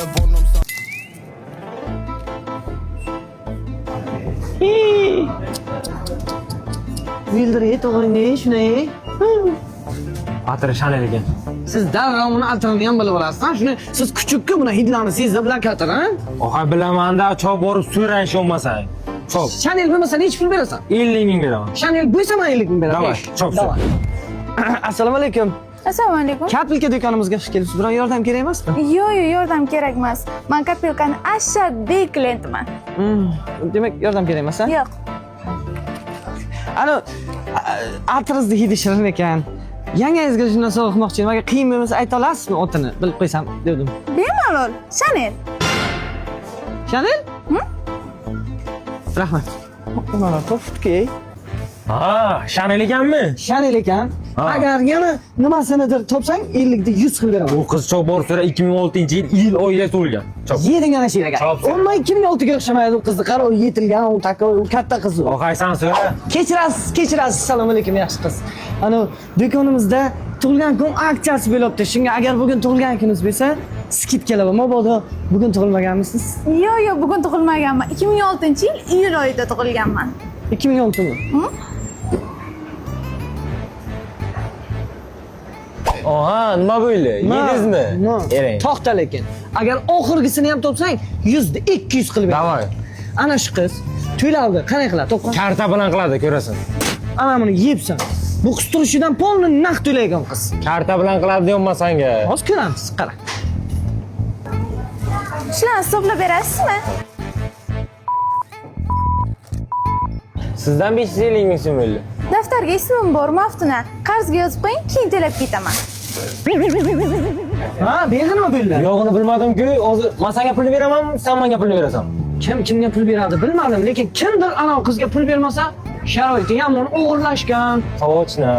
telefonum sana. Bildirey to'g'ri shunday. Atiri Chanel ekan. Siz darrov uni altini ham bilib olasiz. Shuni siz kuchukka buni hidlarni sezib bilan katar, ha? Oha bilamanda chop borib so'rash olmasang. Chop. Chanel bo'lmasa necha pul berasan? 50 ming beraman. Chanel bo'lsa men 50 ming beraman. Davay, chop. Assalomu alaykum. Assalomu alaykum. Kapilka do'konimizga xush kelibsiz. Biron yordam kerak emasmi? Yo'q, yordam kerak emas. Men Kapilkani ashaddiy klientman. Demak, yordam kerak emas, ha? Yo'q. Ana atirizni hidi shirin ekan. Yangangizga shundan sovg'a qilmoqchi edim. Agar qiyin bo'lmasa ayta olasizmi otini? Bilib qo'ysam dedim. Bemalol. Chanel. Chanel? Rahmat. Mana to'fki. Ha, Chanel ekanmi? Chanel ekan. Ha. Agar yana nimasinidir topsang 50 da 100 qilib beraman. Bu qiz chop borib so'ra 2006-yil iyul oyida tug'ilgan. Chop. Yeding ana shiraga. Chop. Umuman 2006 ga o'xshamaydi u qizni. Qaro yetilgan, u taka, u katta qiz u. Oqaysan so'ra. Kechirasiz. Assalomu alaykum, yaxshi qiz. Ana do'konimizda tug'ilgan kun aksiyasi bo'lyapti. Shunga agar bugun tug'ilgan kuningiz bo'lsa, skidkalar bor. Mabodo bugun tug'ilmaganmisiz? Yo'q, bugun tug'ilmaganman. 2006-yil iyul oyida tug'ilganman. 2006 mi? Oha, nima bo'ldi? Yedingizmi? Ering. To'xta lekin. Agar oxirgisini ham topsang, 100 da 200 qilib beraman. Davay. Ana shu qiz to'ylarni qanday qiladi? To'qqa. Karta bilan qiladi, ko'rasan. Ana buni yeyibsan. Bu qiz turishidan polni naq to'laygan qiz. Karta bilan qiladi deyapman-sanga. Hozir ko'ramiz, qara. Shularni hisoblab berasizmi? Sizdan 550 ming so'm bo'ldi. Daftarga ismim bor, Maftuna. Qarzga yozib qo'ying, keyin to'lab ketaman. Ha, berdi nima bo'ldi? Yo'g'ini bilmadim-ku, hozir men senga pulni beraman, sen menga pulni berasan. Kim kimga pul beradi bilmadim, lekin kimdir ana qizga pul bermasa, sharoiti yomon o'g'irlashgan. Sochna.